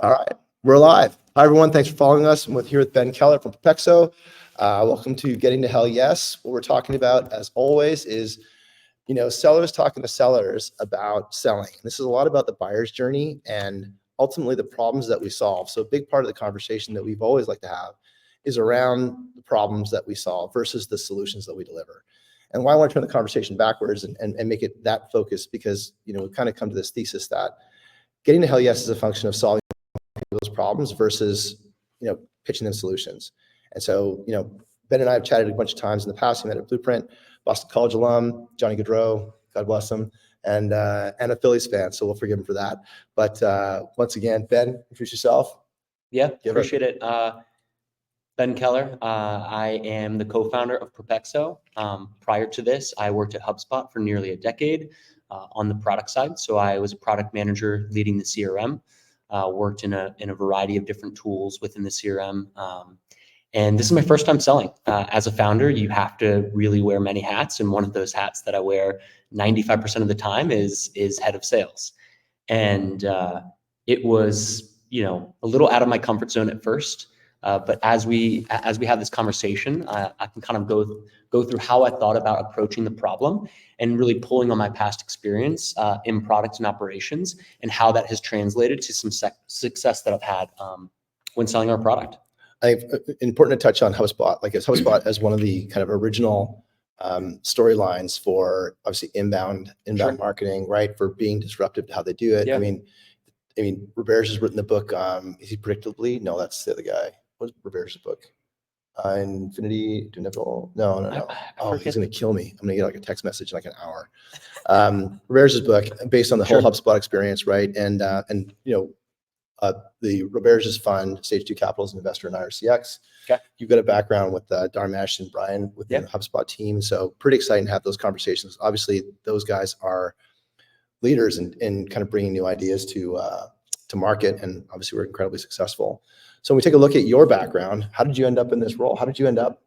All right, we're live. Hi, everyone. Thanks for following us. I'm here with Ben Keller from Propexo. Welcome to Getting to Hell Yes. What we're talking about, as always, is sellers talking to sellers about selling. This is a lot about the buyer's journey and ultimately the problems that we solve. So a big part of the conversation that we've always liked to have is around the problems that we solve versus the solutions that we deliver. And why I want to turn the conversation backwards and make it that focused, because we've kind of come to this thesis that getting to hell yes is a function of solving those problems versus pitching them solutions. And so Ben and I have chatted a bunch of times in the past. We met at Blueprint, Boston College alum, Johnny Gaudreau, God bless him, and a Phillies fan, so we'll forgive him for that. But once again, Ben, introduce yourself. Yeah, appreciate it. Ben Keller. I am the co-founder of Propexo. Prior to this, I worked at HubSpot for nearly a decade on the product side. So I was a product manager leading the CRM, worked in a variety of different tools within the CRM. And this is my first time selling. As a founder, you have to really wear many hats. And one of those hats that I wear 95% of the time is head of sales. And it was, a little out of my comfort zone at first. But as we have this conversation, I can kind of go through how I thought about approaching the problem and really pulling on my past experience in product and operations and how that has translated to some success that I've had when selling our product. I think important to touch on HubSpot, as HubSpot as one of the kind of original storylines for obviously inbound Sure. marketing, right? For being disruptive to how they do it. Yeah. I mean, Roberge has written the book. Is he Predictably? No, that's the other guy. What's Roberge's book? Infinity to Nickel. No. Oh, he's gonna kill me. I'm gonna get like a text message in like an hour. Roberge's book, based on the whole Sure. HubSpot experience, right? And the Roberge's fund, Stage 2 Capital, is an investor in IRCX. Okay. You've got a background with Dharmesh and Brian within the HubSpot team. So pretty exciting to have those conversations. Obviously, those guys are leaders in kind of bringing new ideas to market. And obviously, we're incredibly successful. So when we take a look at your background, how did you end up in this role? How did you end up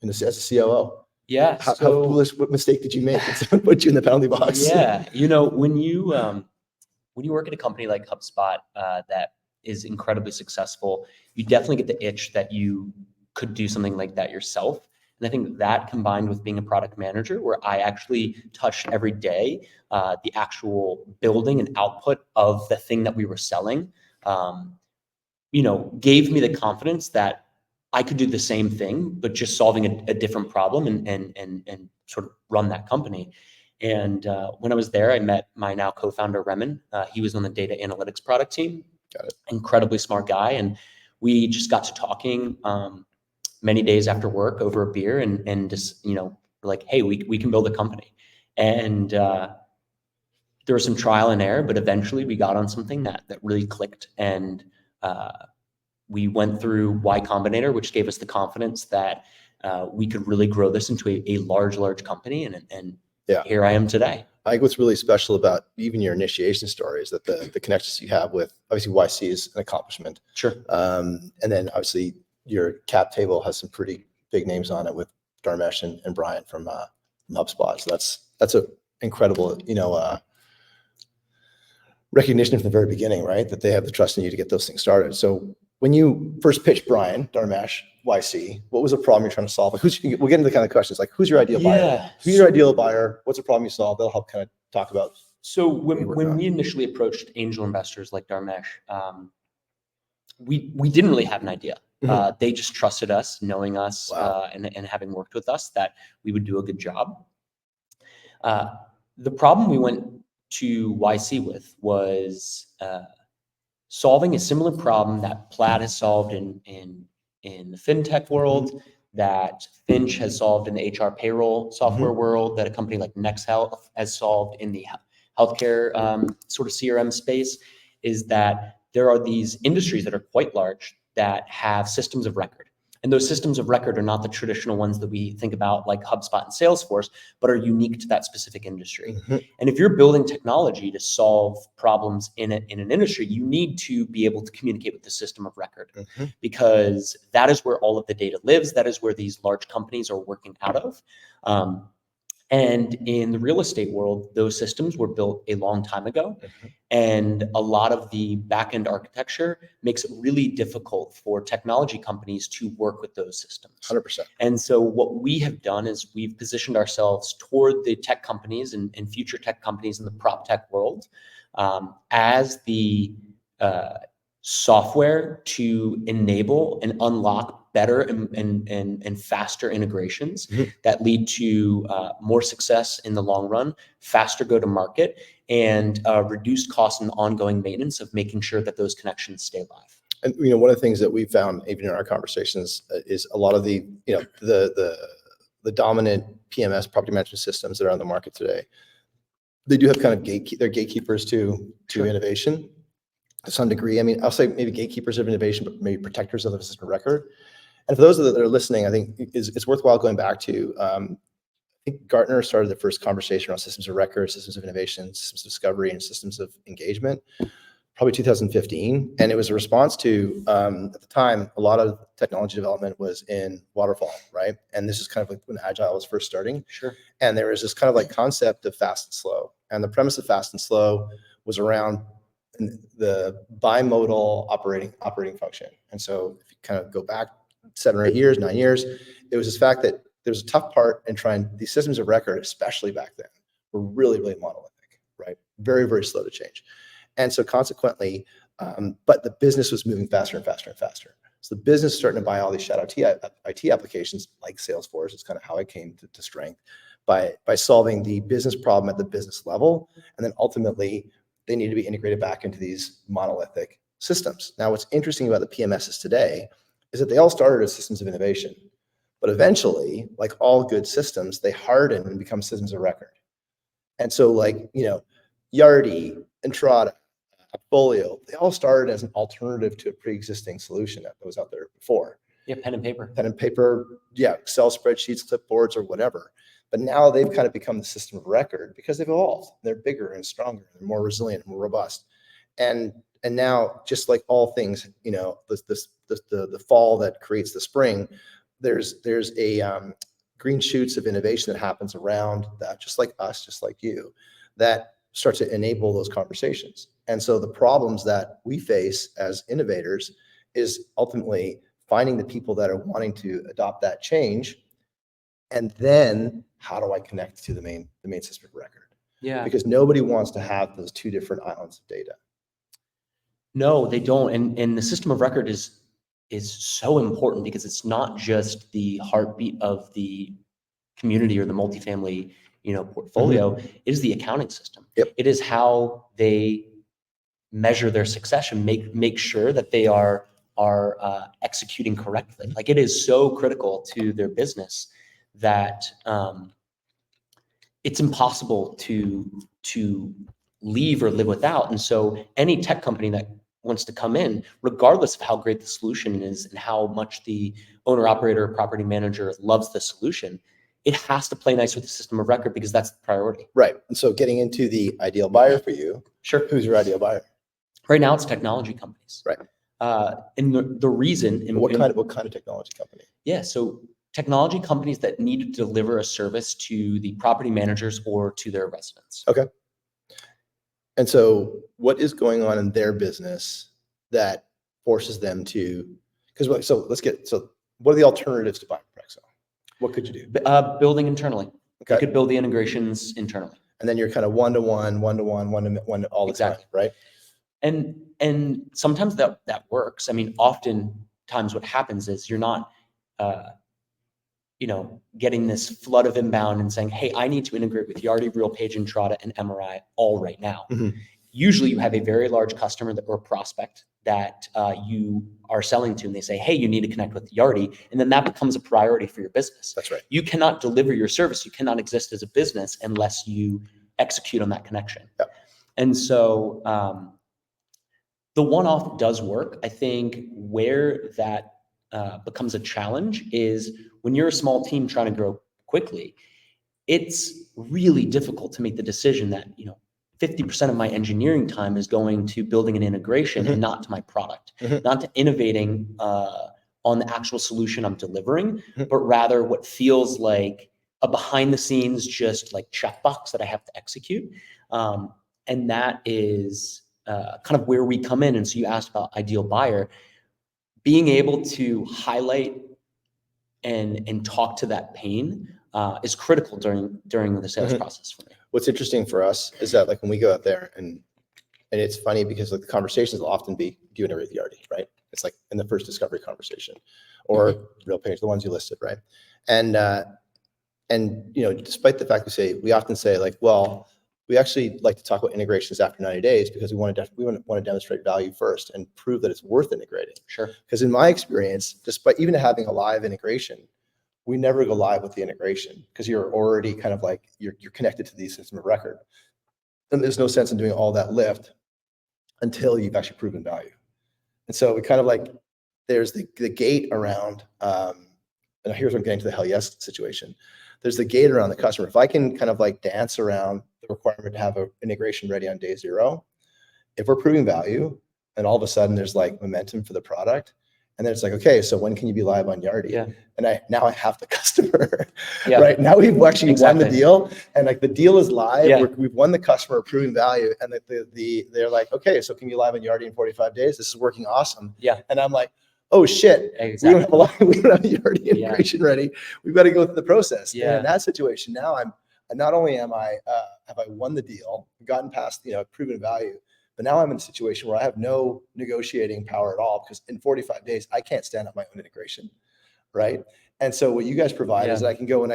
as a COO? Yeah. How foolish, what mistake did you make that put you in the penalty box? Yeah. When you work at a company like HubSpot that is incredibly successful, you definitely get the itch that you could do something like that yourself. And I think that combined with being a product manager, where I actually touched every day the actual building and output of the thing that we were selling, gave me the confidence that I could do the same thing, but just solving a different problem and sort of run that company. And when I was there, I met my now co-founder, Remen. He was on the data analytics product team. Got it. Incredibly smart guy. And we just got to talking many days after work over a beer and just, we're like, hey, we can build a company. And there was some trial and error, but eventually we got on something that really clicked. And we went through Y Combinator, which gave us the confidence that we could really grow this into a large company. And here I am today. I think what's really special about even your initiation story is that the connections you have with, obviously, YC is an accomplishment. Sure. And then obviously your cap table has some pretty big names on it with Dharmesh and Brian from HubSpot. So that's an incredible, recognition from the very beginning, right? That they have the trust in you to get those things started. So when you first pitched Brian, Dharmesh, YC, what was the problem you're trying to solve? Like we'll get into the kind of questions like, who's your ideal buyer? Who's your ideal buyer? What's the problem you solve? That'll help kind of talk about. So when we initially approached angel investors like Dharmesh, we didn't really have an idea. Mm-hmm. They just trusted us, knowing us. Wow. And having worked with us, that we would do a good job. The problem we went to YC with was solving a similar problem that Plaid has solved in the fintech world, that Finch has solved in the HR payroll software world, that a company like NextHealth has solved in the healthcare sort of CRM space, is that there are these industries that are quite large that have systems of record. And those systems of record are not the traditional ones that we think about like HubSpot and Salesforce, but are unique to that specific industry. Mm-hmm. And if you're building technology to solve problems in an industry, you need to be able to communicate with the system of record, because that is where all of the data lives. That is where these large companies are working out of. And in the real estate world, those systems were built a long time ago. Mhm. And a lot of the back-end architecture makes it really difficult for technology companies to work with those systems. 100%. And so what we have done is we've positioned ourselves toward the tech companies and future tech companies in the prop tech world as the software to enable and unlock better and faster integrations Mhm. that lead to more success in the long run, faster go to market, and reduced cost and ongoing maintenance of making sure that those connections stay live. And one of the things that we found even in our conversations is a lot of the the dominant PMS, property management systems that are on the market today. They do have kind of they're gatekeepers to Sure. innovation to some degree. I mean, I'll say maybe gatekeepers of innovation, but maybe protectors of the system of record. And for those that are listening, I think it's worthwhile going back to, I think Gartner started the first conversation around systems of record, systems of innovation, systems of discovery, and systems of engagement, probably 2015. And it was a response to, at the time, a lot of technology development was in waterfall, right? And this is kind of like when Agile was first starting. Sure. And there was this kind of like concept of fast and slow. And the premise of fast and slow was around the bimodal operating function. And so if you kind of go back 7 or 8 years, 9 years, it was this fact that there was a tough part in trying these systems of record, especially back then, were really, really monolithic, right? Very, very slow to change. And so consequently, but the business was moving faster and faster and faster. So the business is starting to buy all these shadow IT applications like Salesforce. It's kind of how I came to strength by solving the business problem at the business level. And then ultimately, they need to be integrated back into these monolithic systems. Now, what's interesting about the PMSs today is that they all started as systems of innovation. But eventually, like all good systems, they harden and become systems of record. And so like, Yardi, Entrada, Folio, they all started as an alternative to a pre-existing solution that was out there before. Yeah, pen and paper. Pen and paper, yeah, Excel spreadsheets, clipboards, or whatever. But now they've kind of become the system of record because they've evolved. They're bigger and stronger, and more resilient, more robust. And now, just like all things, the fall that creates the spring, there's a green shoots of innovation that happens around that, just like us, just like you, that starts to enable those conversations. And so the problems that we face as innovators is ultimately finding the people that are wanting to adopt that change. And then how do I connect to the main system of record? Yeah. Because nobody wants to have those two different islands of data. No, they don't. And the system of record is so important because it's not just the heartbeat of the community or the multifamily, portfolio. It is the accounting system. Yep. It is how they measure their success and make sure that they are executing correctly. Like, it is so critical to their business that it's impossible to leave or live without. And so any tech company that wants to come in, regardless of how great the solution is and how much the owner, operator, or property manager loves the solution, it has to play nice with the system of record because that's the priority. Right. And so getting into the ideal buyer for you, Sure. who's your ideal buyer? Right now, it's technology companies. Right. And the reason... What kind of technology company? Yeah, so technology companies that need to deliver a service to the property managers or to their residents. Okay. And so what is going on in their business that forces them to, so what are the alternatives to buying Propexo? What could you do? Building internally. Okay. You could build the integrations internally. And then you're kind of one-to-one all the Exactly. time, right? And sometimes that works. I mean, oftentimes what happens is you're not, getting this flood of inbound and saying, hey, I need to integrate with Yardi, RealPage, Entrada, and MRI all right now. Mm-hmm. Usually you have a very large customer or prospect that you are selling to, and they say, hey, you need to connect with Yardi. And then that becomes a priority for your business. That's right. You cannot deliver your service. You cannot exist as a business unless you execute on that connection. Yep. And so the one-off does work. I think where that becomes a challenge is when you're a small team trying to grow quickly, it's really difficult to make the decision that, 50% of my engineering time is going to building an integration Mm-hmm. and not to my product, Mm-hmm. not to innovating on the actual solution I'm delivering, Mm-hmm. but rather what feels like a behind the scenes, just like checkbox that I have to execute. And that is kind of where we come in. And so you asked about ideal buyer, being able to highlight and talk to that pain is critical during the sales process for me. What's interesting for us is that like when we go out there and it's funny because like the conversations will often be, do you integrate the RD, right? It's like in the first discovery conversation or real page, the ones you listed, right? And despite the fact we often say like, well, we actually like to talk about integrations after 90 days because we want to demonstrate value first and prove that it's worth integrating. Sure. Because in my experience, despite even having a live integration, we never go live with the integration because you're already kind of like you're connected to the system of record, and there's no sense in doing all that lift until you've actually proven value. And so we kind of like there's the gate around, and here's where I'm getting to the hell yes situation. There's the gate around the customer. If I can kind of like dance around the requirement to have an integration ready on day 0, if we're proving value and all of a sudden there's like momentum for the product, and then it's like, okay, so when can you be live on Yardi? Yeah. And now I have the customer, Yeah. right? Now we've actually won the deal, and like the deal is live. Yeah. We've won the customer, proving value, and they're like, okay, so can you live on Yardi in 45 days? This is working awesome. Yeah. And I'm like, oh shit, Exactly. we don't have the Yardi integration ready. We've got to go through the process. Yeah. And in that situation, now not only have I won the deal, gotten past proven value, but now I'm in a situation where I have no negotiating power at all because in 45 days, I can't stand up my own integration, right? And so what you guys provide is I can go,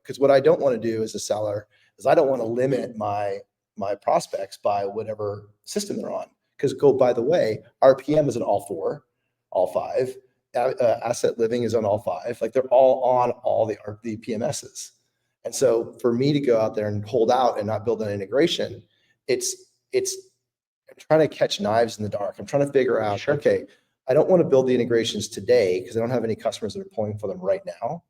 because what I don't want to do as a seller is I don't want to limit my prospects by whatever system they're on. Because by the way, RPM is on all 4, all 5. Asset Living is on all 5. Like they're all on all the PMSs. And so for me to go out there and hold out and not build an integration, it's I'm trying to catch knives in the dark. I'm trying to figure out, okay, I don't want to build the integrations today because I don't have any customers that are pulling for them right now.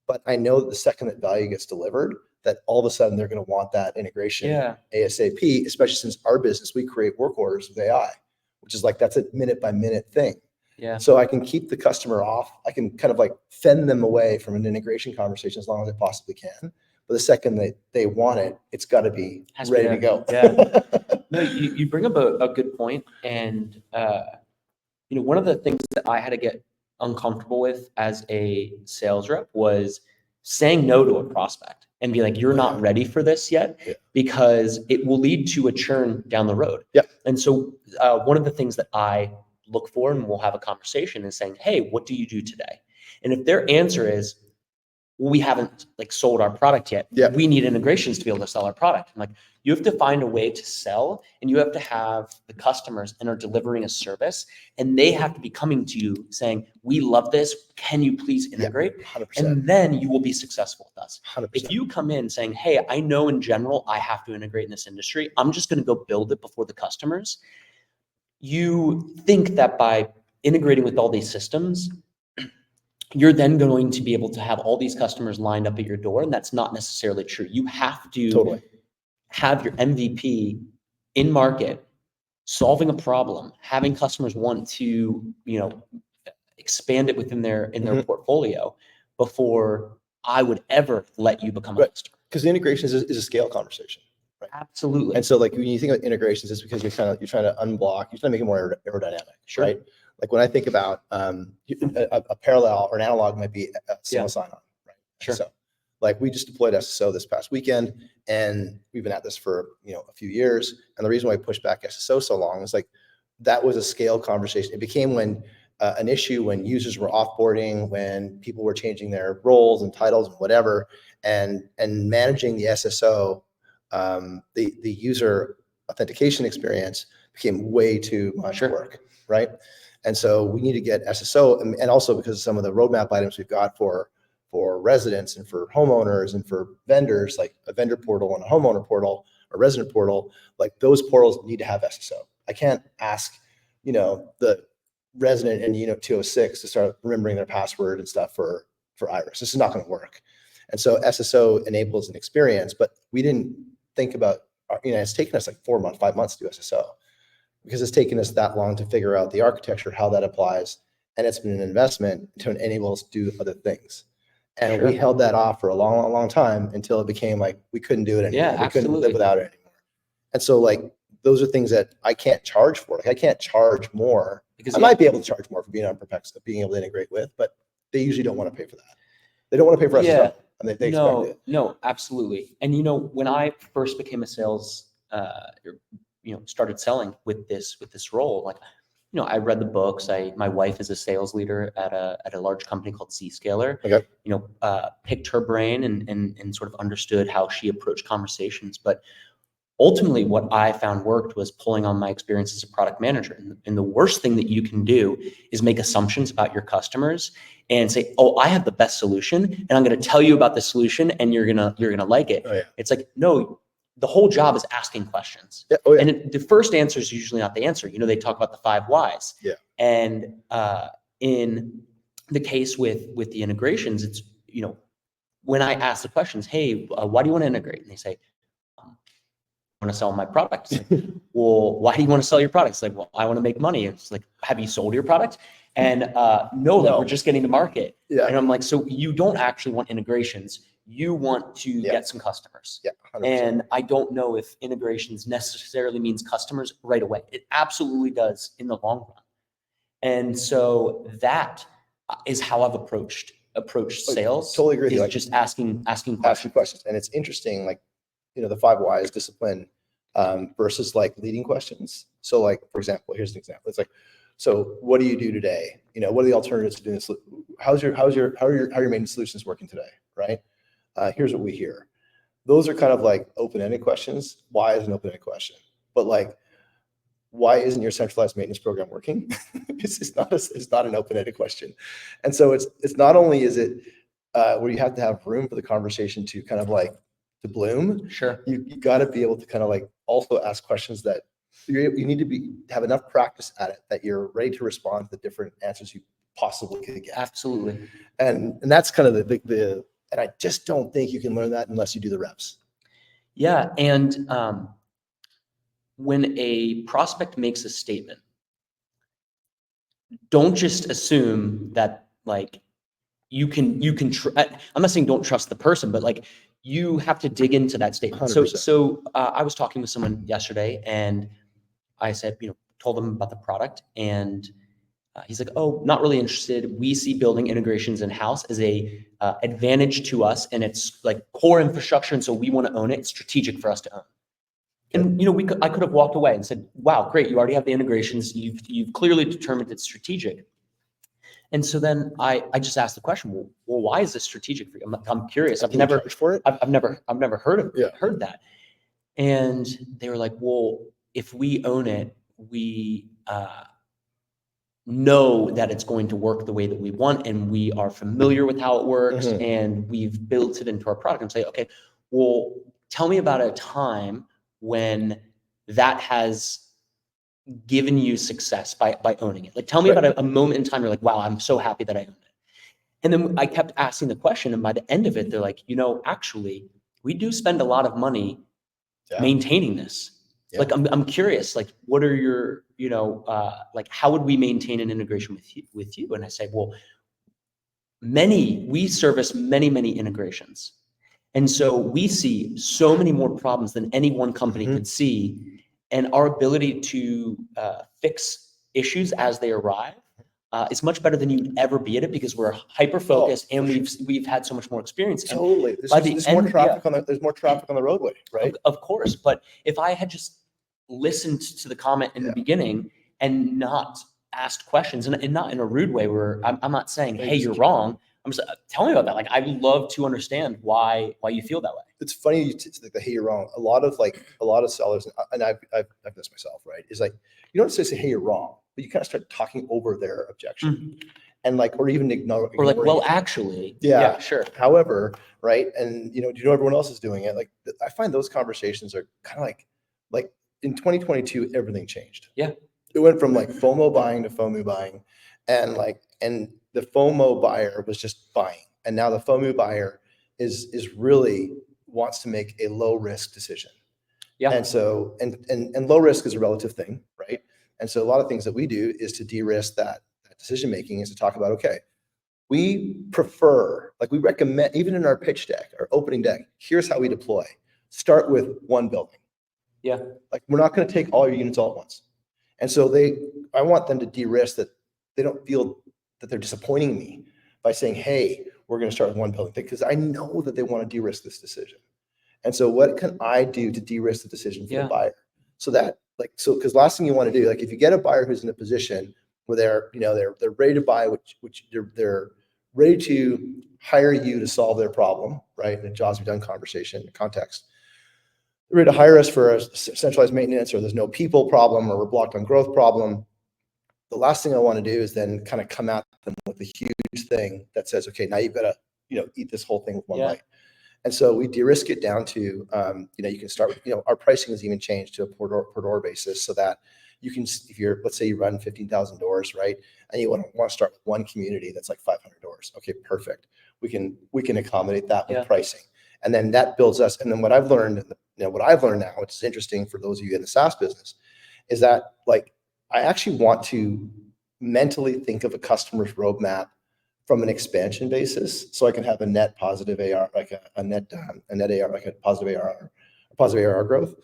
But I know that the second that value gets delivered, that all of a sudden they're going to want that integration ASAP, especially since our business, we create work orders with AI, which is like, that's a minute by minute thing. Yeah. So I can keep the customer off. I can kind of like fend them away from an integration conversation as long as I possibly can. But the second they want it, it's got to be ready to go. Yeah. No, you bring up a good point. And, one of the things that I had to get uncomfortable with as a sales rep was saying no to a prospect and be like, you're not ready for this yet, because it will lead to a churn down the road. Yep. And so one of the things that I look for, and we'll have a conversation, is saying, hey, what do you do today? And if their answer is, well, we haven't like sold our product yet, we need integrations to be able to sell our product. I'm like, you have to find a way to sell, and you have to have the customers and are delivering a service, and they have to be coming to you saying, we love this. Can you please integrate? 100%. And then you will be successful with us. 100%. If you come in saying, hey, I know in general, I have to integrate in this industry, I'm just going to go build it before the customers. You think that by integrating with all these systems, you're then going to be able to have all these customers lined up at your door. And that's not necessarily true. You have to have your MVP in market, solving a problem, having customers want to, expand it within their portfolio before I would ever let you become a customer. Because the integrations is a scale conversation. Right? Absolutely. And so like when you think about integrations, it's because you're trying to unblock, you're trying to make it more aerodynamic, right? Like when I think about a parallel or an analog might be a single sign-on, right? Sure. So like we just deployed SSO this past weekend, and we've been at this for a few years. And the reason why I pushed back SSO so long is like that was a scale conversation. It became an issue when users were offboarding, when people were changing their roles and titles and whatever, and managing the SSO, the user authentication experience became way too much work, right? And so we need to get SSO, and also because of some of the roadmap items we've got for residents and for homeowners and for vendors, like a vendor portal and a homeowner portal, a resident portal, like those portals need to have SSO. I can't ask, the resident in unit 206 to start remembering their password and stuff for Iris. This is not going to work. And so SSO enables an experience, but we didn't think about, it's taken us like 5 months to do SSO, because it's taken us that long to figure out the architecture, how that applies. And it's been an investment to enable us to do other things. And Sure. we held that off for a long, long, long time until it became like we couldn't do it anymore. Yeah, We couldn't live absolutely. without it anymore. And so like those are things that I can't charge for. Like I can't charge more. Because I might be able to charge more for being on Propexo, being able to integrate with, but they usually don't want to pay for that. They don't want to pay for us as Yeah. well, and they expect it. No, absolutely. And when I first became a sales, started selling with this role, like, I read the books. My wife is a sales leader at a large company called Zscaler. Okay. Picked her brain and sort of understood how she approached conversations. But ultimately, what I found worked was pulling on my experience as a product manager. And the worst thing that you can do is make assumptions about your customers and say, "Oh, I have the best solution, and I'm going to tell you about the solution, and you're gonna like it." Oh yeah. It's like, no, the whole job is asking questions. Yeah. Oh yeah. And the first answer is usually not the answer. They talk about the 5 whys. Yeah. And in the case with the integrations, it's when I ask the questions, "Hey, why do you want to integrate?" And they say, "I want to sell my product." It's like, well, why do you want to sell your product? It's like, well, I want to make money. It's like, have you sold your product? And no, like No. we're just getting to market. Yeah. And I'm like, so you don't actually want integrations. You want to get some customers. Yeah. 100%. And I don't know if integrations necessarily means customers right away. It absolutely does in the long run. And so that is how I've approached sales. Totally agree with you. Is Like, just asking asking questions. questions. And it's interesting, like, the 5 whys, discipline, versus like leading questions. So like, for example, here's an example. It's like, so what do you do today? What are the alternatives to doing this? How are your maintenance solutions working today? Right? Here's what we hear. Those are kind of like open-ended questions. Why is an open-ended question? But like, why isn't your centralized maintenance program working? It's not an open-ended question. And so it's not only is it where you have to have room for the conversation to kind of like to bloom. Sure. You got to be able to kind of like also ask questions that you need to have enough practice at it that you're ready to respond to the different answers you possibly could get. Absolutely. And that's kind of the and I just don't think you can learn that unless you do the reps. Yeah. And when a prospect makes a statement, don't just assume that like you can I'm not saying don't trust the person, but like you have to dig into that statement. 100%. So I was talking with someone yesterday and I said, told them about the product, and he's like, "Oh, not really interested. We see building integrations in-house as a advantage to us, and it's like core infrastructure, and so we want to own it. It's strategic for us to own." And I could have walked away and said, "Wow, great! You already have the integrations. You've clearly determined it's strategic." And so then I just asked the question, well, why is this strategic for you? I'm curious. I've never charge for it. I've never heard that. And they were like, "Well, if we own it, we know that it's going to work the way that we want, and we are familiar with how it works, Mhm. and we've built it into our product." And say, "Okay, well, tell me about a time when that has given you success by owning it. Like, tell me Right. about a moment in time you're like, wow, I'm so happy that I own it." And then I kept asking the question, and by the end of it, they're like, actually, we do spend a lot of money Yeah. maintaining this. Yeah. Like, I'm curious, like, what are your, like, how would we maintain an integration with you? And I say, well, we service many integrations. And so we see so many more problems than any one company Mhm. could see. And our ability to fix issues as they arrive is much better than you'd ever be at it, because we're hyper focused and we've had so much more experience. And Totally. There's more traffic on the roadway, right? of course, but if I had just listened to the comment in the beginning and not asked questions, and not in a rude way where I'm not saying, "Hey, you're wrong." I'm just tell me about that. Like, I'd love to understand why you feel that way. It's funny you like the "hey, you're wrong." A lot of sellers, and I've done this myself, right? Is like you don't say "hey, you're wrong," but you kind of start talking over their objection, and like, or even ignore. Or like, well, it. actually, Yeah. sure. However, right, and do you know everyone else is doing it? Like, I find those conversations are kind of like in 2022, everything changed. Yeah. It went from like FOMO buying to FOMO buying, and the FOMO buyer was just buying, and now the FOMO buyer is really wants to make a low risk decision. Yeah. And so and low risk is a relative thing, right? And so a lot of things that we do is to de-risk that decision making, is to talk about, okay, we prefer, like we recommend, even in our pitch deck, our opening deck, here's how we deploy. Start with one building. Yeah. Like we're not going to take all your units all at once. And so I want them to de-risk that they don't feel that they're disappointing me by saying, hey, we're going to start with one building, because I know that they want to de-risk this decision. And so what can I do to de-risk the decision for the buyer? So that because last thing you want to do, like if you get a buyer who's in a position where they're ready to buy, which they're ready to hire you to solve their problem, right? In a jobs to be done conversation context. They're ready to hire us for a centralized maintenance, or there's no people problem, or we're blocked on growth problem. The last thing I want to do is then kind of come at them with a huge thing that says, okay, now you've got to, eat this whole thing with one bite. And so we de-risk it down to, you can start with, our pricing has even changed to a per door basis, so that you can, let's say you run 15,000 doors, right? And you want to start with one community that's like 500 doors. Okay, perfect. We can accommodate that with pricing. And then that builds us. And then what I've learned now, which is interesting for those of you in the SaaS business, is that I actually want to mentally think of a customer's roadmap from an expansion basis, so I can have a net positive AR, like a net AR, like a positive ARR growth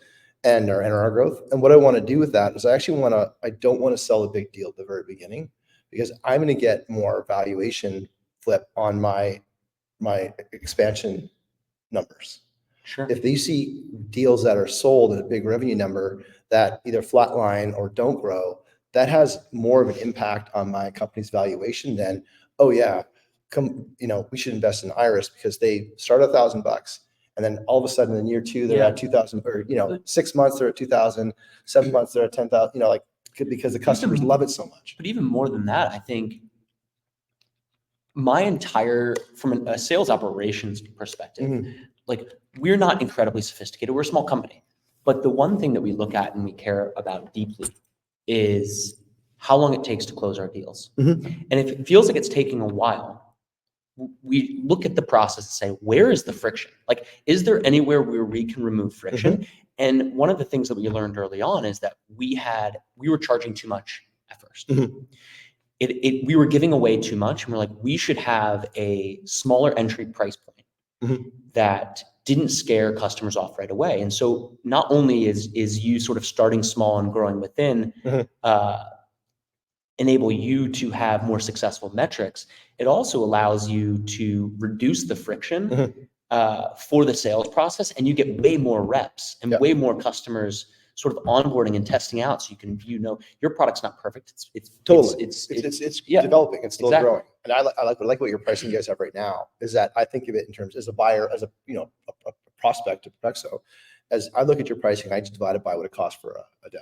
and our NRR growth. And what I want to do with that is I don't want to sell a big deal at the very beginning, because I'm going to get more valuation flip on my expansion numbers. Sure. If they see deals that are sold at a big revenue number that either flatline or don't grow, that has more of an impact on my company's valuation than, oh yeah, we should invest in Iris because they start $1,000, and then all of a sudden in year two they're at 2,000, or 6 months they're at 2,000, 7 months they're at 10,000. Because the customers love it so much. But even more than that, I think from a sales operations perspective, we're not incredibly sophisticated. We're a small company, but the one thing that we look at and we care about deeply is how long it takes to close our deals. And if it feels like it's taking a while, we look at the process and say, where is the friction? Is there anywhere where we can remove friction? And one of the things that we learned early on is that we were charging too much at first. We were giving away too much, and we're like, we should have a smaller entry price point that didn't scare customers off right away. And so not only is you sort of starting small and growing within enable you to have more successful metrics, it also allows you to reduce the friction for the sales process, and you get way more reps and way more customers sort of onboarding and testing out, so you can your product's not perfect. It's developing. It's still growing. And I like what your pricing you guys have right now is that I think of it in terms as a buyer, as a prospect of Propexo. As I look at your pricing, I just divide it by what it costs for a dev.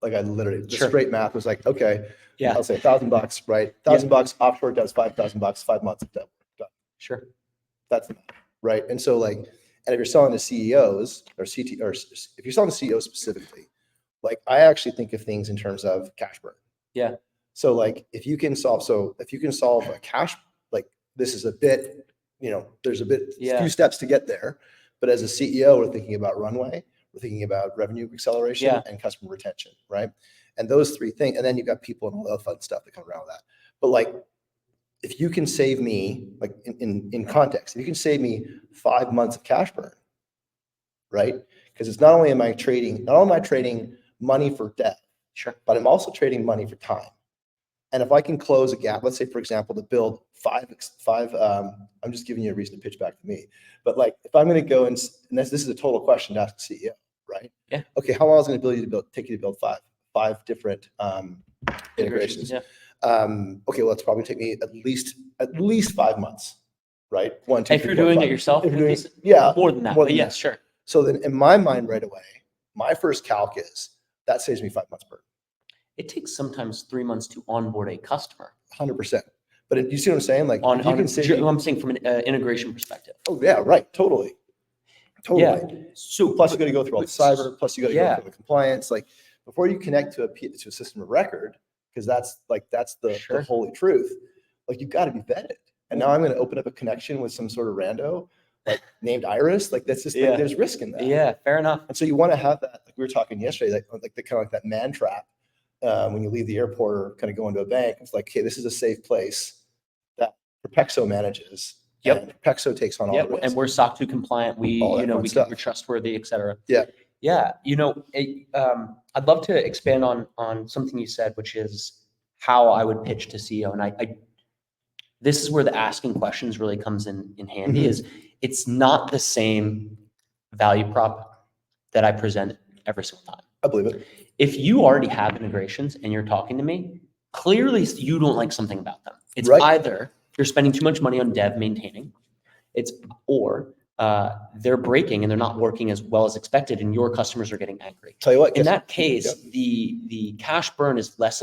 I literally the straight math was like, okay, I'll say $1,000, right? $1,000 offshore does $5,000, 5 months of dev done. Sure, that's the math, right? And so and if you're selling to CEOs or CT, or if you're selling to CEOs specifically, I actually think of things in terms of cash burn. Yeah. So if you can solve a cash, this is a bit, there's a few steps to get there, but as a CEO, we're thinking about runway, we're thinking about revenue acceleration and customer retention, right? And those three things, and then you've got people and all the other fun stuff that come around with that. But if you can save me, in context, if you can save me 5 months of cash burn, right? Because it's not only am I trading money for debt, but I'm also trading money for time. And if I can close a gap, let's say, for example, to build five, I'm just giving you a reason to pitch back to me. But if I'm going to go and this is a total question to ask the CEO, right? Yeah. Okay, how long is it going to take you to build five different integrations? Yeah. Okay, well, it's probably take me at least 5 months, right? 1, 2, if 3, you're 4, doing 5. it yourself, If you're doing, more than that. But yes, sure. So then, in my mind, right away, my first calc is that saves me 5 months burn. It takes sometimes 3 months to onboard a customer. 100%. But you see what I'm saying? I'm saying from an integration perspective. Oh yeah, right. Totally. Yeah. So plus you got to go through all the cyber, plus you got to go through the compliance. Before you connect to a system of record, because that's the holy truth. You've got to be vetted. And now I'm going to open up a connection with some sort of rando named Iris. That's just there's risk in that. Yeah, fair enough. And so you want to have that. We were talking yesterday, that man trap. When you leave the airport or kind of go into a bank, it's hey, this is a safe place that Propexo manages. Yep. And Propexo takes on all Yeah, the risk. and we're SOC 2 compliant. All that fun stuff. We're trustworthy, et cetera. Yeah. Yeah. I'd love to expand on something you said, which is how I would pitch to CEO. And this is where the asking questions really comes in handy. Is it's not the same value prop that I present every single time. I believe it. If you already have integrations and you're talking to me, clearly you don't like something about them. It's Right. either you're spending too much money on dev maintaining, or they're breaking and they're not working as well as expected, and your customers are getting angry. Tell you what, In that case, the cash burn is less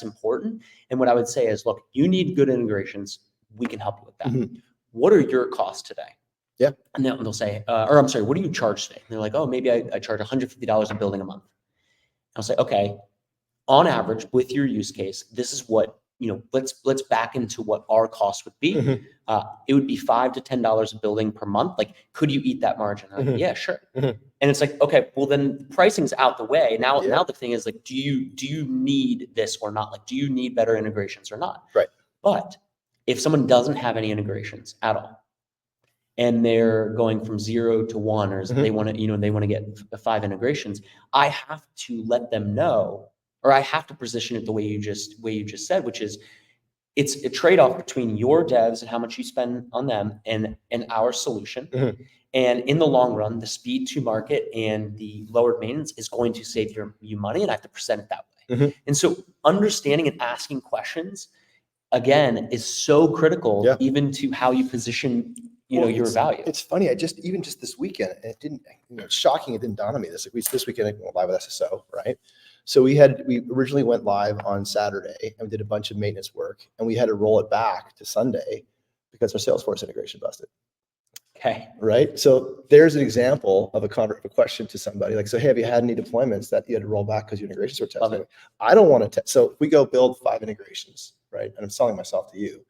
important. And what I would say is, look, you need good integrations. We can help you with that. What are your costs today? Yeah. And then they'll say, or I'm sorry, what do you charge today? And they're like, oh, maybe I charge $150 a building a month. I'll say, okay, on average with your use case, this is what, let's back into what our cost would be. It would be $5 to $10 a building per month. Like, could you eat that margin? Like, yeah, sure. And it's like, okay, well then pricing's out the way. Now the thing is like, do you need this or not? Like, do you need better integrations or not? Right. But if someone doesn't have any integrations at all, and they're going from 0 to 1, or they want to get 5 integrations, I have to let them know, or I have to position it the way you just said, which is it's a trade-off between your devs and how much you spend on them and our solution. And in the long run, the speed to market and the lowered maintenance is going to save you money, and I have to present it that way. And so understanding and asking questions, again, is so critical, even to how you position your value. It's funny. Even just this weekend, it didn't, it's shocking. It didn't dawn on me this weekend. I went live with SSO, right? So we originally went live on Saturday and we did a bunch of maintenance work, and we had to roll it back to Sunday because our Salesforce integration busted. Okay. Right. So there's an example of a question to somebody like, so, hey, have you had any deployments that you had to roll back because your integrations were testing? I don't want to test. So if we go build 5 integrations, right? And I'm selling myself to you,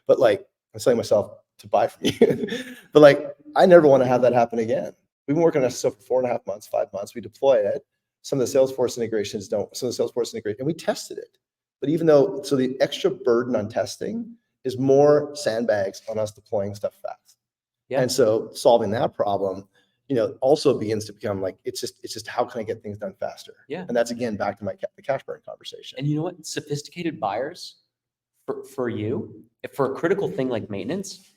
but like I'm selling myself to buy from you. But like, I never want to have that happen again. We've been working on SSO for 4.5 months, 5 months. We deploy it. Some of the Salesforce integrations don't. Some of the Salesforce integrate, and we tested it. But even though, so the extra burden on testing is more sandbags on us deploying stuff fast. Yeah. And so solving that problem, also begins to become like, it's just how can I get things done faster? Yeah. And that's again back to the cash burn conversation. And you know what? Sophisticated buyers for a critical thing like maintenance,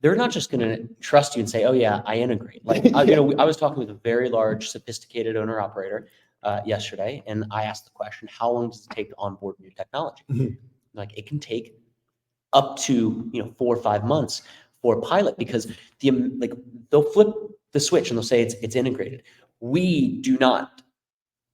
they're not just going to trust you and say, oh yeah, I integrate. Like, I was talking with a very large, sophisticated owner operator yesterday, and I asked the question, how long does it take to onboard new technology? Like, it can take up to 4 or 5 months for a pilot, because they'll flip the switch and they'll say it's integrated. We do not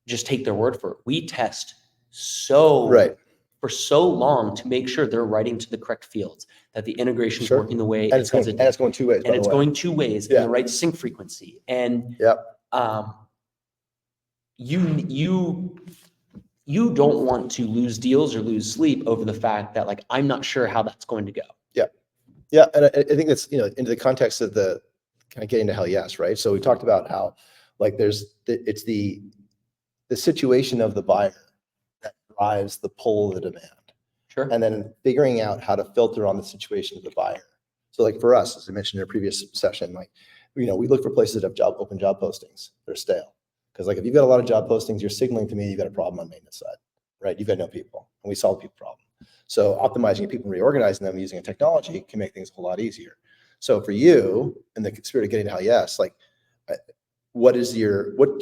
just take their word for it. We test for so long to make sure they're writing to the correct fields, that the integration is working the way it's going 2 ways. And it's going 2 ways in the right sync frequency. And you don't want to lose deals or lose sleep over the fact that, like, I'm not sure how that's going to go. Yeah, and I think that's into the context of the kind of getting to hell yes, right? So we talked about how like it's the situation of the buyer that drives the pull of the demand. Sure. And then figuring out how to filter on the situation of the buyer. So like for us, as I mentioned in a previous session, like we look for places that have open job postings. They're stale, because like if you've got a lot of job postings, you're signaling to me you've got a problem on maintenance side, right? You've got no people, and we solve the people problem. So optimizing people and reorganizing them using a technology can make things a whole lot easier. So for you, in the spirit of getting to hell yes, like what would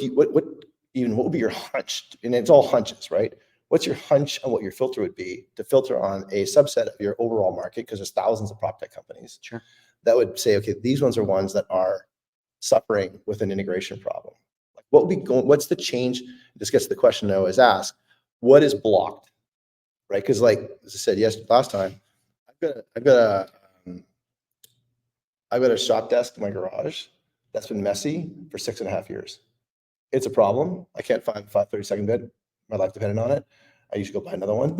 be your hunch? And it's all hunches, right? What's your hunch on what your filter would be to filter on a subset of your overall market? Because there's thousands of PropTech companies. Sure. That would say, okay, these ones are ones that are suffering with an integration problem. Like what's the change? This gets to the question I always ask, what is blocked? Right? Because like, as I said last time, I've got a shop desk in my garage that's been messy for 6.5 years. It's a problem. I can't find 532nd bed. My life depended on it. I usually go buy another one,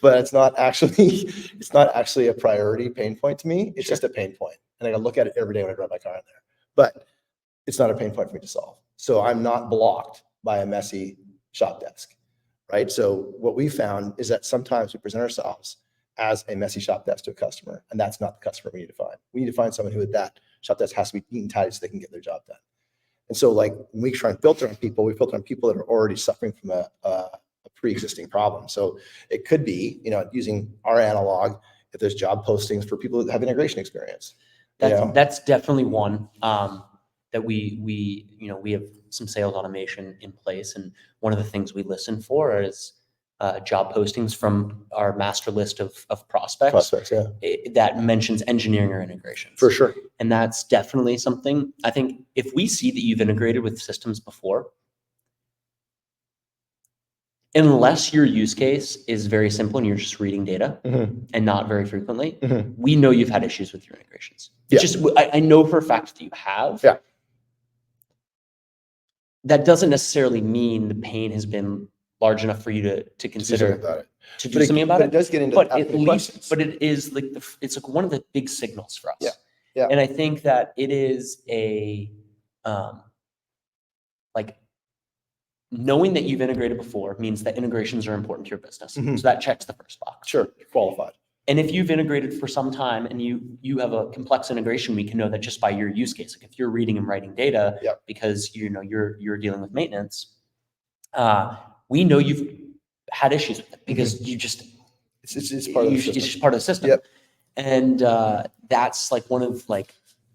but it's not actually a priority pain point to me. It's just a pain point, and I gotta look at it every day when I drive my car in there. But it's not a pain point for me to solve. So I'm not blocked by a messy shop desk, right? So what we found is that sometimes we present ourselves as a messy shop desk to a customer. And that's not the customer we need to find. We need to find someone who at that shop desk has to be neat and tidy so they can get their job done. And so like when we try and filter on people, we filter on people that are already suffering from a pre-existing problem. So it could be, using our analog, if there's job postings for people that have integration experience. That's definitely one that we have some sales automation in place. And one of the things we listen for is job postings from our master list of prospects that mentions engineering or integrations. For sure. And that's definitely something. I think if we see that you've integrated with systems before, unless your use case is very simple and you're just reading data and not very frequently, we know you've had issues with your integrations. It's just, I know for a fact that you have. Yeah. That doesn't necessarily mean the pain has been large enough for you to consider to do something about it. It does get into but at least, but it is like it's like one of the big signals for us. Yeah. Yeah. And I think that it is a like knowing that you've integrated before means that integrations are important to your business. So that checks the first box. Sure, you're qualified. And if you've integrated for some time and you have a complex integration, we can know that just by your use case. Like if you're reading and writing data because you're dealing with maintenance, we know you've had issues with it because you just it's part of the system. It's just part of the system. Yep. And that's like one of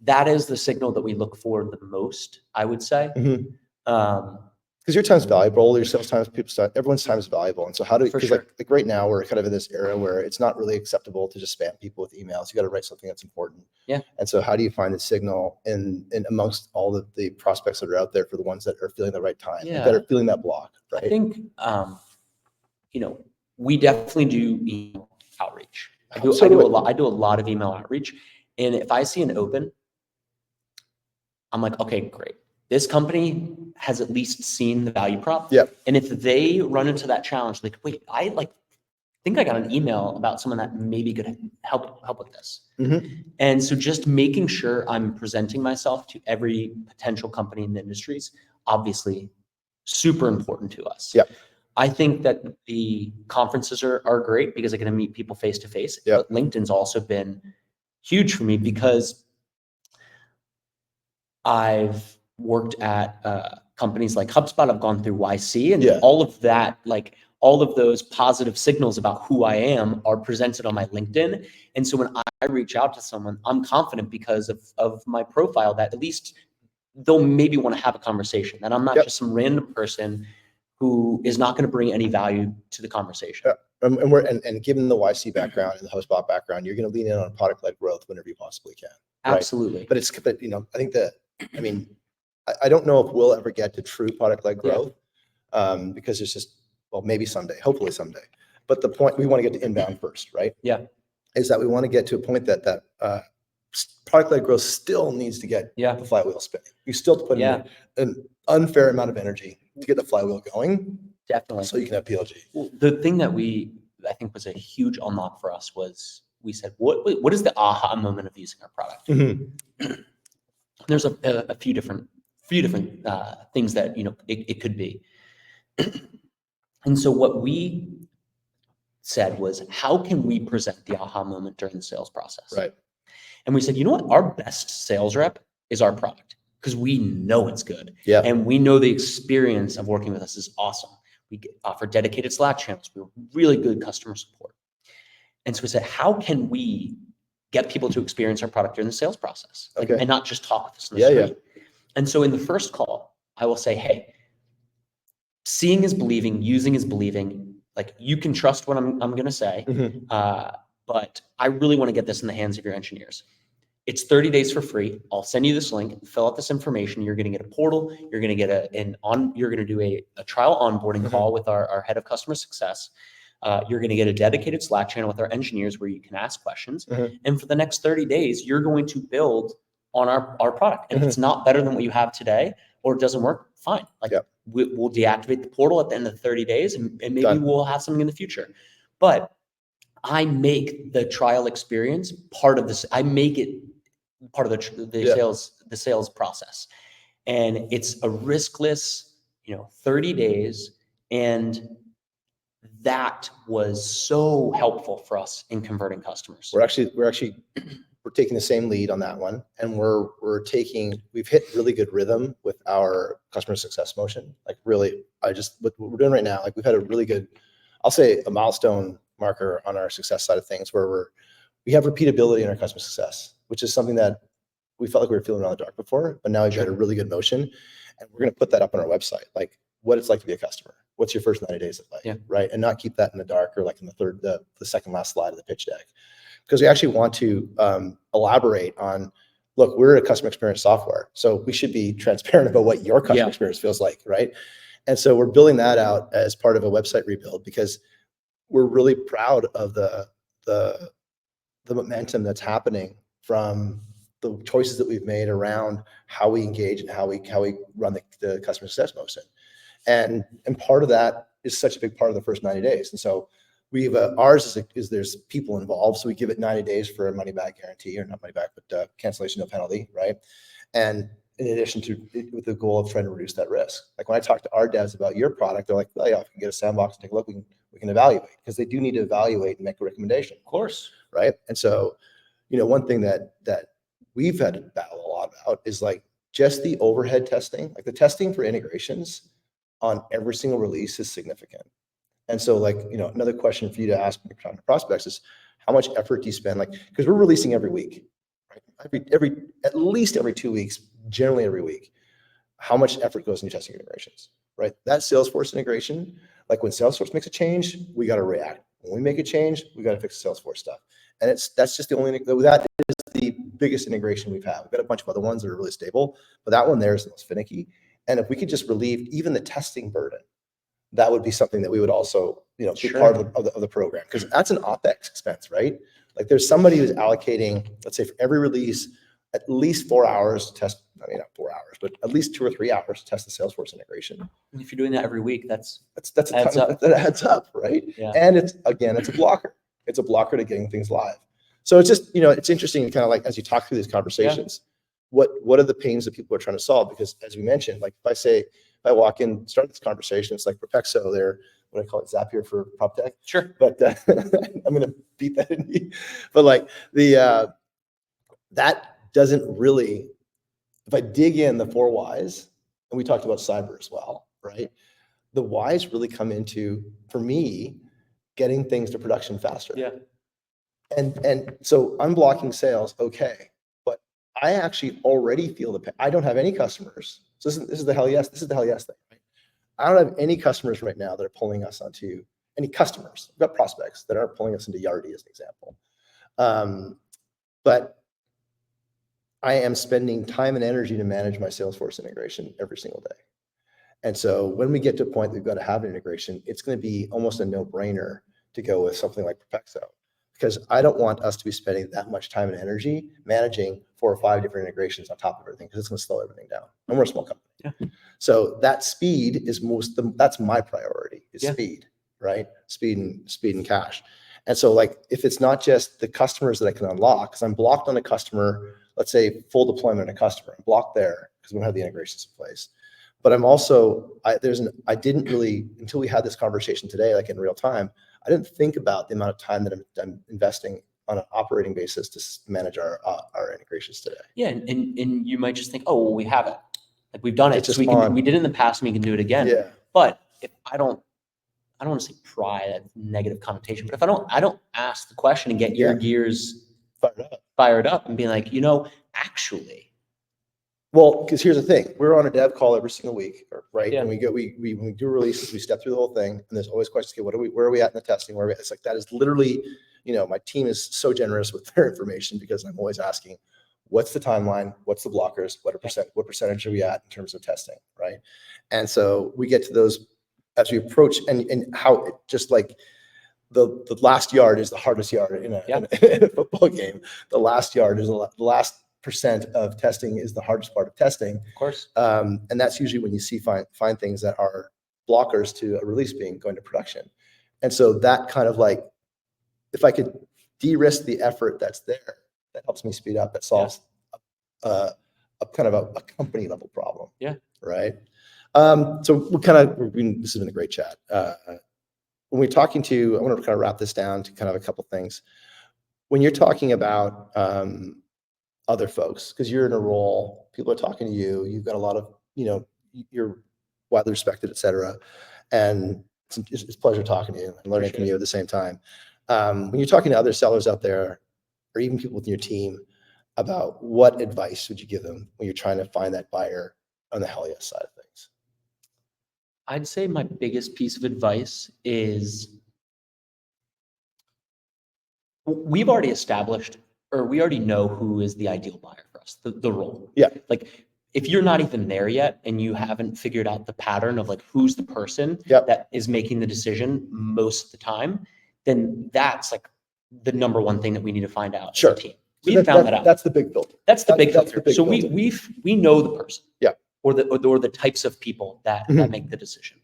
that is the signal that we look for the most, I would say. Because your time's valuable, your sales time, everyone's time is valuable. And so because like right now we're kind of in this era where it's not really acceptable to just spam people with emails. You got to write something that's important. Yeah. And so how do you find the signal in amongst all the prospects that are out there for the ones that are feeling the right time, that are feeling that block, right? I think, we definitely do email outreach. I do a lot of email outreach. And if I see an open, I'm like, okay, great. This company has at least seen the value prop. Yeah. And if they run into that challenge, like, wait, I think I got an email about someone that maybe could help with this. And so just making sure I'm presenting myself to every potential company in the industries, obviously super important to us. Yeah. I think that the conferences are great because I get to meet people face to face. Yeah. But LinkedIn's also been huge for me because I've worked at companies like HubSpot. I've gone through YC and all of that, like all of those positive signals about who I am are presented on my LinkedIn. And so when I reach out to someone, I'm confident because of my profile that at least they'll maybe want to have a conversation, that I'm not just some random person who is not going to bring any value to the conversation. And given the YC background and the HubSpot background, you're going to lean in on product-led growth whenever you possibly can. Right? Absolutely. But I think I don't know if we'll ever get to true product-led growth because it's just, maybe someday, hopefully someday. But the point, we want to get to inbound first, right? Yeah. Is that we want to get to a point that product-led growth still needs to get the flywheel spinning. You still have to put in an unfair amount of energy to get the flywheel going. Definitely. So you can have PLG. Well, the thing that I think was a huge unlock for us was we said, what is the aha moment of using our product? There's a few different things that it could be. And so what we said was, how can we present the aha moment during the sales process? Right. And we said, you know what? Our best sales rep is our product because we know it's good. Yeah. And we know the experience of working with us is awesome. We offer dedicated Slack channels. We have really good customer support. And so we said, how can we get people to experience our product during the sales process and not just talk with us in the street? And so in the first call, I will say, hey, seeing is believing, using is believing. Like you can trust what I'm going to say, but I really want to get this in the hands of your engineers. It's 30 days for free. I'll send you this link, fill out this information. You're going to get a portal. You're going to get you're going to do a trial onboarding call with our head of customer success. You're going to get a dedicated Slack channel with our engineers where you can ask questions. And for the next 30 days, you're going to build on our product. And if it's not better than what you have today, or it doesn't work, fine. We'll deactivate the portal at the end of 30 days and maybe we'll have something in the future. But I make the trial experience part of this. I make it part of the sales process. And it's a riskless, 30 days. And that was so helpful for us in converting customers. We're taking the same lead on that one, and we've hit really good rhythm with our customer success motion. Like really, what we're doing right now, like we've had a really good, I'll say a milestone marker on our success side of things, where we have repeatability in our customer success, which is something that we felt like we were feeling around the dark before, but now we've got a really good motion, and we're going to put that up on our website, like what it's like to be a customer. What's your first 90 days like, right? And not keep that in the dark or like in the second last slide of the pitch deck. Because we actually want to elaborate on, look, we're a customer experience software, so we should be transparent about what your customer experience feels like, right? And so we're building that out as part of a website rebuild, because we're really proud of the momentum that's happening from the choices that we've made around how we engage and how we run the customer success motion. And part of that is such a big part of the first 90 days. And so ours is there's people involved. So we give it 90 days for a money back guarantee, or not money back, but cancellation, no penalty, right? And in addition to, with the goal of trying to reduce that risk. Like when I talk to our devs about your product, they're like, oh yeah, if we can get a sandbox and take a look, we can evaluate, because they do need to evaluate and make a recommendation. Of course. Right. And so, one thing that we've had to battle a lot about is like just the overhead testing, like the testing for integrations on every single release is significant. And so like, another question for you to ask when you're talking to prospects is, how much effort do you spend? Like, because we're releasing every week, right? At least every 2 weeks, generally every week. How much effort goes into testing integrations, right? That Salesforce integration, like when Salesforce makes a change, we got to react. When we make a change, we got to fix the Salesforce stuff. And that's just that is the biggest integration we've had. We've got a bunch of other ones that are really stable, but that one there is the most finicky. And if we could just relieve even the testing burden, that would be something that we would also, be part of the program, because that's an OpEx expense, right? Like there's somebody who's allocating, let's say for every release, at least 4 hours to test, I mean, not 4 hours, but at least 2 or 3 hours to test the Salesforce integration. And if you're doing that every week, that's that adds up, right? Yeah. And it's a blocker. It's a blocker to getting things live. So it's just, it's interesting kind of like, as you talk through these conversations, what are the pains that people are trying to solve? Because as we mentioned, like if I walk in, start this conversation, it's like Propexo, they're, what I call it, Zapier for PropTech. Sure. But I'm going to beat that in you. But like that doesn't really, if I dig in the 4 whys, and we talked about cyber as well, right? The whys really come into, for me, getting things to production faster. Yeah. And so unblocking sales, okay. But I actually already feel the pain. I don't have any customers. So this is the hell yes. This is the hell yes thing, right? I don't have any customers right now that are pulling us onto any customers. We've got prospects that are pulling us into Yardi as an example. But I am spending time and energy to manage my Salesforce integration every single day. And so when we get to a point that we've got to have an integration, it's going to be almost a no-brainer to go with something like Propexo, because I don't want us to be spending that much time and energy managing 4 or 5 different integrations on top of everything, because it's going to slow everything down. And we're a small company. Yeah. So that speed is that's my priority, is speed, right? Speed and cash. And so like, if it's not just the customers that I can unlock, because I'm blocked on a customer, let's say full deployment on a customer, I'm blocked there because we don't have the integrations in place. But I'm also, I didn't really, until we had this conversation today, like in real time, I didn't think about the amount of time that I'm investing on an operating basis to manage our integrations today. Yeah, and you might just think, oh, well, we have it. Like we've done it. It's So we did it in the past and we can do it again. Yeah. But if I don't want to say pry, that negative connotation, but if I don't ask the question and get your gears fired up and be like, actually. Well, because here's the thing, we're on a dev call every single week, right? Yeah. And when we do releases, we step through the whole thing, and there's always questions. Okay, where are we at in the testing? Where are we at? It's like, that is literally, my team is so generous with their information, because I'm always asking, what's the timeline? What's the blockers? What percentage are we at in terms of testing, right? And so we get to those as we approach, and how it just like the last yard is the hardest yard in a football game. The last yard is the last percent of testing is the hardest part of testing. Of course. And that's usually when you find things that are blockers to a release going to production. And so that kind of like, if I could de-risk the effort that's there, that helps me speed up. That solves a kind of a company level problem. Yeah. Right. So this has been a great chat. when we're talking to, I want to kind of wrap this down to kind of a couple things. When you're talking about other folks, because you're in a role, people are talking to you, you've got a lot of, you're widely respected, et cetera. And it's a pleasure talking to you and learning from you at the same time. When you're talking to other sellers out there, or even people within your team, about what advice would you give them when you're trying to find that buyer on the hell yes side of things? I'd say my biggest piece of advice is we've already established, or we already know who is the ideal buyer for us, the role. Yeah. Like if you're not even there yet and you haven't figured out the pattern of like who's the person Yep. that is making the decision most of the time, then that's like the number one thing that we need to find out Sure. as a team. We found that out. That's the big filter. That's the big That's filter. the big So filter. we know the person. Yeah. Or the types of people that make the decision.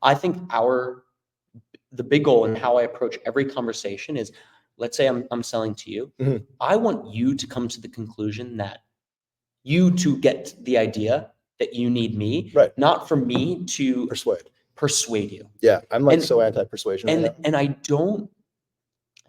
I think the big goal and how I approach every conversation is, let's say I'm selling to you. Mhm. I want you to come to the conclusion that you to get the idea that you need me, Right. not for me to Persuade you. Yeah, I'm like so anti-persuasion right now. And I don't.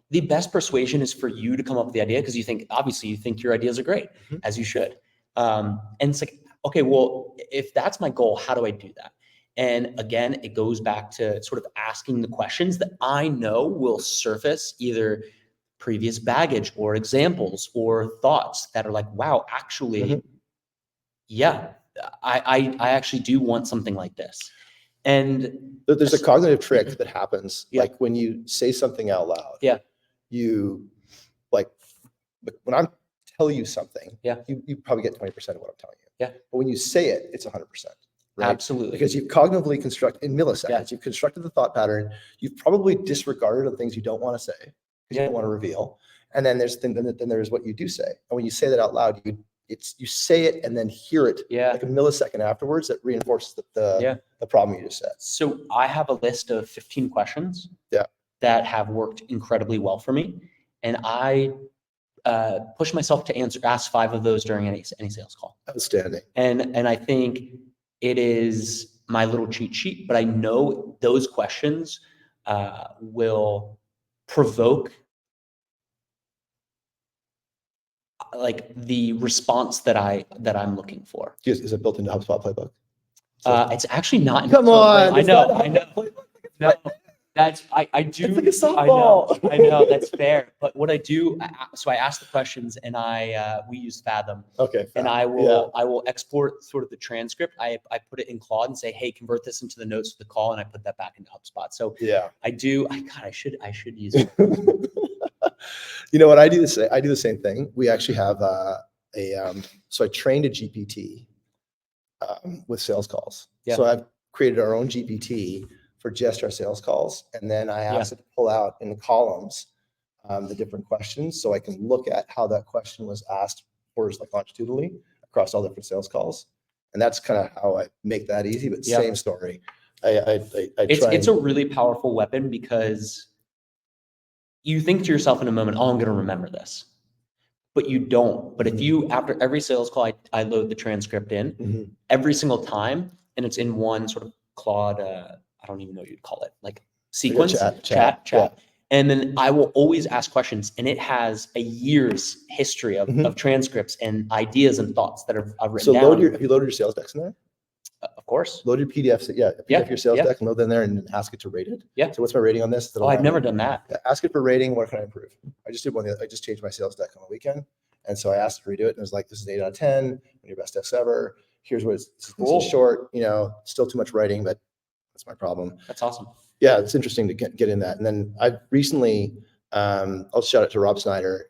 The best persuasion is for you to come up with the idea because you think your ideas are great, as you should. And it's like, okay, well, if that's my goal, how do I do that? And again, it goes back to sort of asking the questions that I know will surface either previous baggage or examples or thoughts that are like, wow, actually, yeah, I actually do want something like this. And there's a cognitive trick that happens, Yeah. like when you say something out loud. Yeah. You like when I'm telling you something, Yeah. you probably get 20% of what I'm telling you. Yeah. But when you say it, it's 100%. Right? Absolutely. Because you've cognitively constructed in milliseconds, Yeah. you've constructed the thought pattern, you've probably disregarded the things you don't want to say because you don't want to reveal. And then there's what you do say. And when you say that out loud, you say it and then hear it like a millisecond afterwards that reinforces the problem you just said. So I have a list of 15 questions that have worked incredibly well for me. And I push myself to ask 5 of those during any sales call. Outstanding. And I think it is my little cheat sheet, but I know those questions will provoke like the response that I'm looking for. Is it built into HubSpot playbook? It's actually not. In Come on. I know. No, that's I do. It's like a softball. I know that's fair. But what I do, so I ask the questions and we use Fathom. Okay. And I will export sort of the transcript. I put it in Claude and say, hey, convert this into the notes for the call, and I put that back into HubSpot. So I do. I should use it. You know what I do? I do the same thing. We actually have so I trained a GPT with sales calls. Yeah. So I've created our own GPT for just our sales calls, and then I asked it to pull out in the columns the different questions, so I can look at how that question was asked like longitudinally across all different sales calls, and that's kind of how I make that easy. But same story. It's a really powerful weapon because you think to yourself in a moment, oh, I'm going to remember this, but you don't. But if you, after every sales call, I load the transcript in every single time, and it's in one sort of Claude, I don't even know what you'd call it, like sequence, chat. And then I will always ask questions, and it has a year's history of transcripts and ideas and thoughts that I've written down. Have you loaded your sales decks in there? Of course. Load your PDFs. PDF your sales deck and load them there and ask it to rate it. Yeah. So what's my rating on this? Oh, I've never done that. Ask it for rating. What can I improve? I just did one. I just changed my sales deck on the weekend. And so I asked it to redo it. And it was like, this is an 8 out of 10. One of your best decks ever. Here's what it's Cool. This is short, still too much writing, but that's my problem. That's awesome. Yeah. It's interesting to get in that. And then I've recently, I'll shout out to Rob Snyder.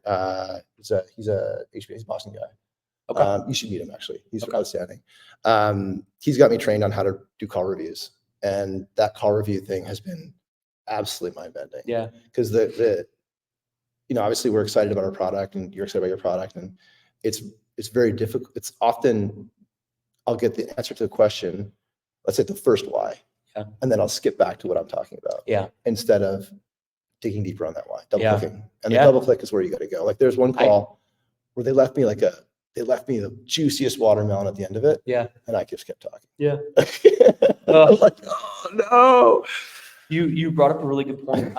He's a HBA, he's a Boston guy. Okay. You should meet him actually. He's outstanding. He's got me trained on how to do call reviews, and that call review thing has been absolutely mind-bending. Yeah. Because obviously we're excited about our product, and you're excited about your product, and it's very difficult. It's often I'll get the answer to the question, let's say the first why, and then I'll skip back to what I'm talking about. Yeah. Instead of digging deeper on that why, double clicking, and the double click is where you got to go. Like there's one call where they left me the juiciest watermelon at the end of it. Yeah. And I just kept talking. Yeah. I'm like, oh no. You brought up a really good point.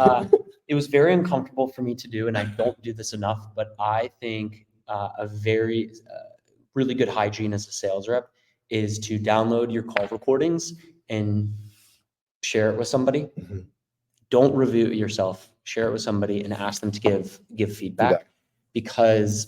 It was very uncomfortable for me to do, and I don't do this enough, but I think a very really good hygiene as a sales rep is to download your call recordings and share it with somebody. Mhm. Don't review it yourself. Share it with somebody and ask them to give feedback, because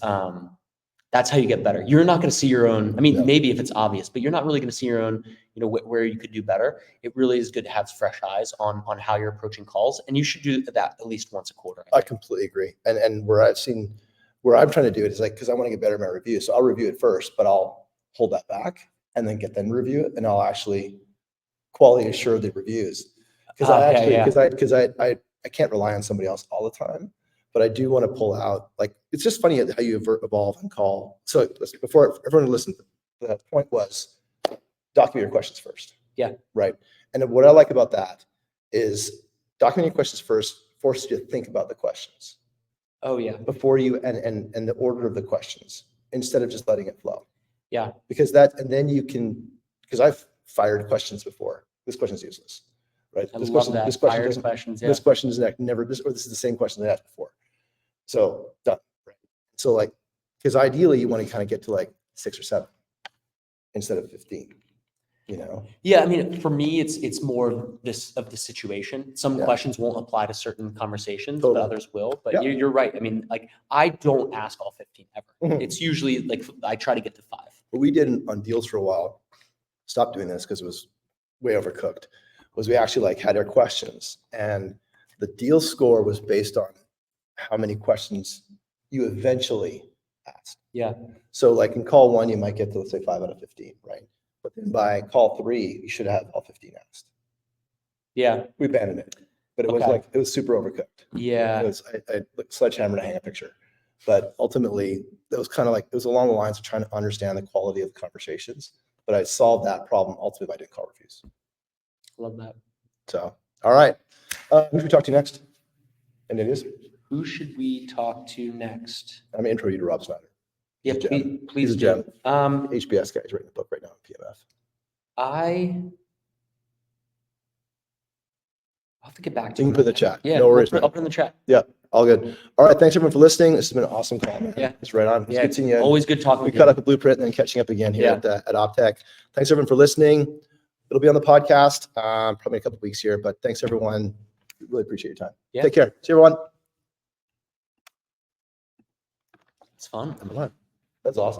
that's how you get better. You're not going to see your own. I mean, No. maybe if it's obvious, but you're not really going to see your own. Where you could do better. It really is good to have fresh eyes on how you're approaching calls, and you should do that at least once a quarter. I completely agree. And where I'm trying to do it is like, because I want to get better at my review. So I'll review it first, but I'll hold that back and then get them to review it. And I'll actually quality assure the reviews. Because I can't rely on somebody else all the time, but I do want to pull out, like, it's just funny how you evolve and call. So before everyone listened, the point was document your questions first. Yeah. Right. And what I like about that is documenting your questions first forces you to think about the questions. Oh yeah. Before you and the order of the questions instead of just letting it flow. Yeah. Because I've fired questions before. This question is useless, right? I This love question, that. this question Fired doesn't, questions. Yeah. this question is never this, or this is the same question they asked before. So done. Right? So like, because ideally you want to kind of get to like 6 or 7 instead of 15. Yeah, I mean, for me, it's more of the situation. Some questions won't apply to certain conversations, but others will. But you're right. I mean, like, I don't ask all 15 ever. Mhm. It's usually like I try to get to 5. What we did on deals for a while, stopped doing this because it was way overcooked, was we actually like had our questions, and the deal score was based on how many questions you eventually asked. Yeah. So like in call 1, you might get to, let's say, 5 out of 15, right? But then by call 3, you should have all 15 asked. Yeah. We abandoned it, but it was it was super overcooked. Yeah. It was, I sledgehammer to hang a picture, but ultimately it was kind of like, it was along the lines of trying to understand the quality of the conversations, but I solved that problem ultimately by doing call reviews. Love that. So, all right. Who should we talk to next? Any ideas? Who should we talk to next? I'm going to intro you to Rob Snyder. Yeah, He's a gem. please He's a do. gem. HBS guy. He's writing a book right now on PMF. I'll have to get back to You him. can put in the chat. Yeah, No worries, I'll man. put in the chat. Yeah, all good. All right, thanks everyone for listening. This has been an awesome call, man. Yeah. It's right on. It's good seeing you. Always good talking We with cut you. up a blueprint and then catching up again here at Optech. Thanks everyone for listening. It'll be on the podcast probably in a couple of weeks here, but thanks everyone. Really appreciate your time. Yeah. Take care. See everyone. It's fun. That's awesome.